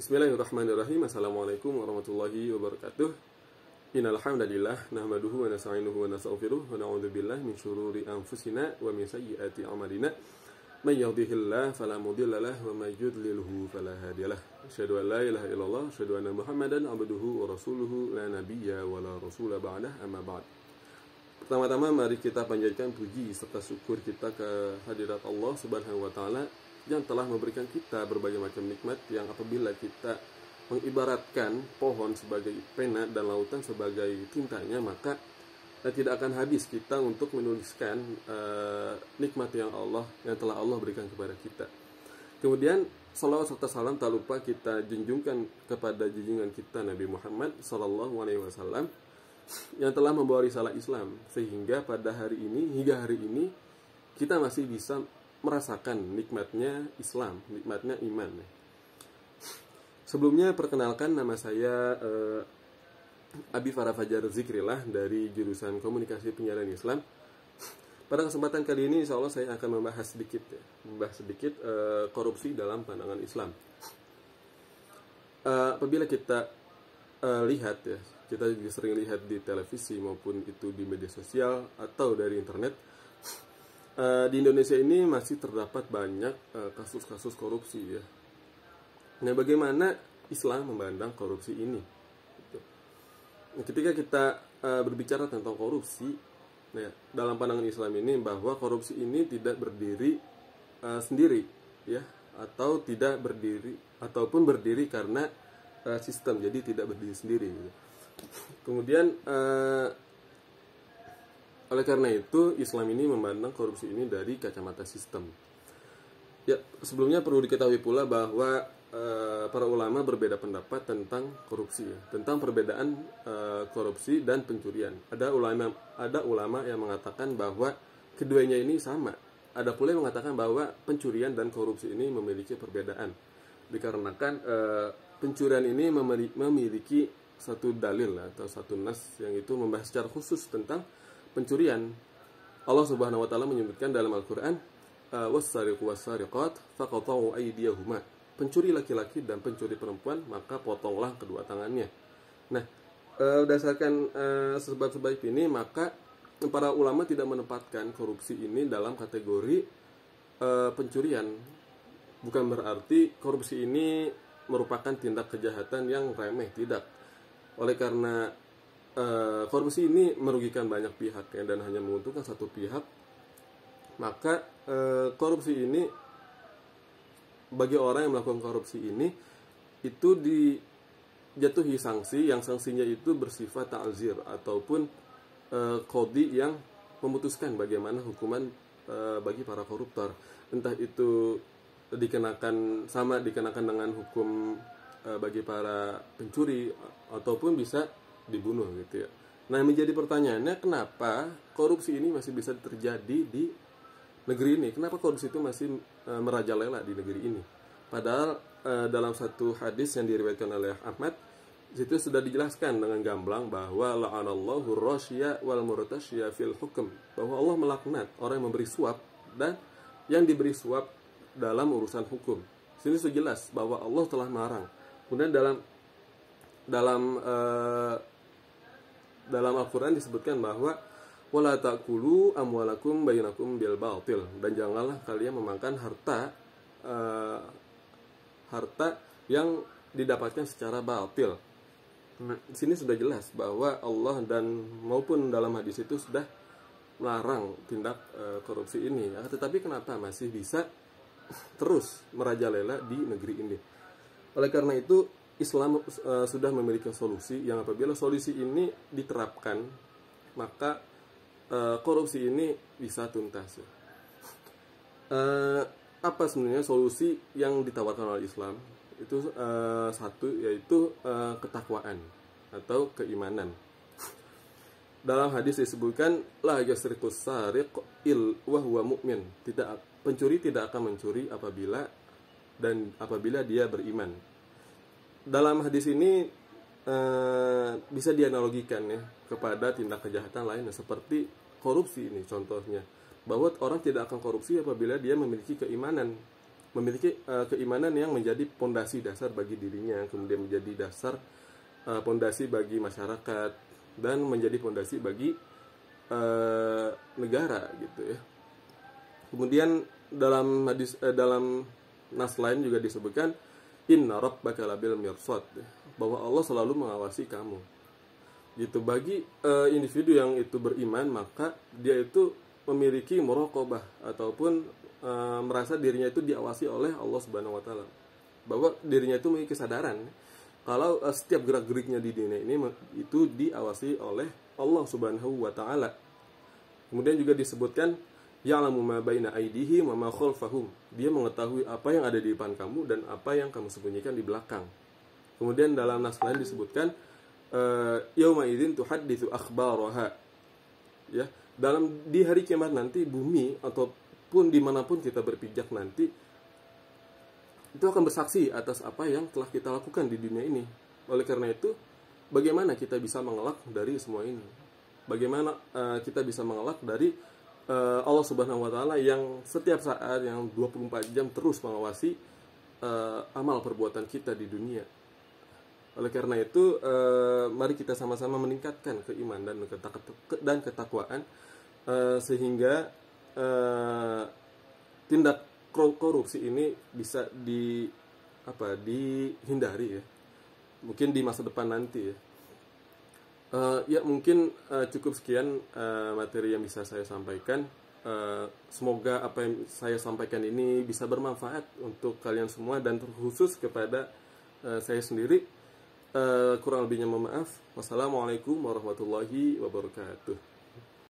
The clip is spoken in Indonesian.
Bismillahirrahmanirrahim. Assalamualaikum warahmatullahi wabarakatuh. Innal hamdalillah nahmaduhu wa nasta'inuhu wa nastaghfiruh wa na'udzubillahi min syururi anfusina wa min sayyiati a'malina. May yahdihillahu fala mudilla lahu wa may yudlilhu fala hadiyalah. Asyhadu an la ilaha illallah, asyhadu anna Muhammadan abduhu wa rasuluhu la nabiyya wa la rasula ba'dah, amma ba'd. Pertama-tama mari kita panjatkan puji serta syukur kita ke hadirat Allah Subhanahu wa taala yang telah memberikan kita berbagai macam nikmat, yang apabila kita mengibaratkan pohon sebagai pena dan lautan sebagai tintanya, maka tidak akan habis kita untuk menuliskan nikmat yang telah Allah berikan kepada kita. Kemudian salawat serta salam tak lupa kita junjungkan kepada junjungan kita Nabi Muhammad SAW yang telah membawa risalah Islam, sehingga pada hari ini, hingga hari ini kita masih bisa merasakan nikmatnya Islam, nikmatnya iman. Sebelumnya perkenalkan, nama saya Abi Farah Fajar Zikrillah dari jurusan Komunikasi Penyiaran Islam. Pada kesempatan kali ini insya Allah saya akan membahas sedikit korupsi dalam pandangan Islam. Apabila kita lihat ya, kita juga sering lihat di televisi maupun itu di media sosial atau dari internet, di Indonesia ini masih terdapat banyak kasus-kasus korupsi ya. Nah, bagaimana Islam memandang korupsi ini? Ketika kita berbicara tentang korupsi, nah, dalam pandangan Islam ini bahwa korupsi ini tidak berdiri sendiri ya, atau tidak berdiri ataupun berdiri karena sistem, jadi tidak berdiri sendiri gitu. Kemudian oleh karena itu, Islam ini memandang korupsi ini dari kacamata sistem. Ya, sebelumnya perlu diketahui pula bahwa para ulama berbeda pendapat tentang korupsi, ya, tentang perbedaan korupsi dan pencurian. Ada ulama yang mengatakan bahwa keduanya ini sama. Ada pula yang mengatakan bahwa pencurian dan korupsi ini memiliki perbedaan. Dikarenakan pencurian ini memiliki satu dalil atau satu nas yang itu membahas secara khusus tentang pencurian. Allah Subhanahu wa taala menyebutkan dalam Al-Qur'an, was-sariqu was-sariqat faqata'u aydiyahuma. Pencuri laki-laki dan pencuri perempuan, maka potonglah kedua tangannya. Nah, berdasarkan sebab-sebab ini, maka para ulama tidak menempatkan korupsi ini dalam kategori pencurian. Bukan berarti korupsi ini merupakan tindak kejahatan yang remeh, tidak. Oleh karena korupsi ini merugikan banyak pihak ya, dan hanya menguntungkan satu pihak, maka korupsi ini bagi orang yang melakukan korupsi ini itu dijatuhi sanksi, yang sanksinya itu bersifat ta'zir ataupun qadhi yang memutuskan bagaimana hukuman bagi para koruptor. Entah itu dikenakan dengan hukum bagi para pencuri ataupun bisa dibunuh gitu ya. Nah, menjadi pertanyaannya, kenapa korupsi ini masih bisa terjadi di negeri ini? Kenapa korupsi itu masih merajalela di negeri ini? Padahal dalam satu hadis yang diriwayatkan oleh Ahmad, situ sudah dijelaskan dengan gamblang bahwa la'anallahu rasya wal murtasya fil hukm, bahwa Allah melaknat orang yang memberi suap dan yang diberi suap dalam urusan hukum. Sini sudah jelas bahwa Allah telah melarang. Kemudian dalam Al-Quran disebutkan bahwa wala ta'kulu amwalakum bainakum bil batil, dan janganlah kalian memakan harta yang didapatkan secara batil. Nah, di sini sudah jelas bahwa Allah dan maupun dalam hadis itu sudah melarang tindak korupsi ini. Tetapi kenapa masih bisa terus merajalela di negeri ini? Oleh karena itu, Islam sudah memiliki solusi yang apabila solusi ini diterapkan, maka korupsi ini bisa tuntas. Apa sebenarnya solusi yang ditawarkan oleh Islam? Itu satu, yaitu ketakwaan atau keimanan. Dalam hadis disebutkan, la yasriqus sariq il wa huwa mu'min. Pencuri tidak akan mencuri apabila dia beriman. Dalam hadis ini bisa dianalogikan ya kepada tindak kejahatan lainnya seperti korupsi ini contohnya, bahwa orang tidak akan korupsi apabila dia memiliki keimanan. memiliki keimanan yang menjadi pondasi dasar bagi dirinya, kemudian menjadi dasar pondasi bagi masyarakat, dan menjadi pondasi bagi negara gitu ya. Kemudian dalam hadis dalam nas lain juga disebutkan inna rabbaka labil mirsad, bahwa Allah selalu mengawasi kamu. Gitu, bagi individu yang itu beriman, maka dia itu memiliki muraqabah ataupun merasa dirinya itu diawasi oleh Allah Subhanahu wa taala. Bahwa dirinya itu memiliki kesadaran kalau setiap gerak-geriknya di dunia ini itu diawasi oleh Allah Subhanahu wa taala. Kemudian juga disebutkan ya'lamu ma baina aydihim wa ma khalfahum. Dia mengetahui apa yang ada di depan kamu dan apa yang kamu sembunyikan di belakang. Kemudian dalam nas lain disebutkan yauma idzin tuhadditsu akhbaraha. Ya, di hari kiamat nanti bumi ataupun dimanapun kita berpijak nanti itu akan bersaksi atas apa yang telah kita lakukan di dunia ini. Oleh karena itu, bagaimana kita bisa mengelak dari semua ini? Bagaimana kita bisa mengelak dari Allah Subhanahu wa taala yang setiap saat, yang 24 jam terus mengawasi amal perbuatan kita di dunia. Oleh karena itu, mari kita sama-sama meningkatkan keimanan dan ketakwaan sehingga tindak korupsi ini bisa dihindari ya. Mungkin di masa depan nanti ya. Ya mungkin cukup sekian materi yang bisa saya sampaikan. Semoga apa yang saya sampaikan ini bisa bermanfaat untuk kalian semua dan terkhusus kepada saya sendiri. Kurang lebihnya mohon maaf. Wassalamualaikum warahmatullahi wabarakatuh.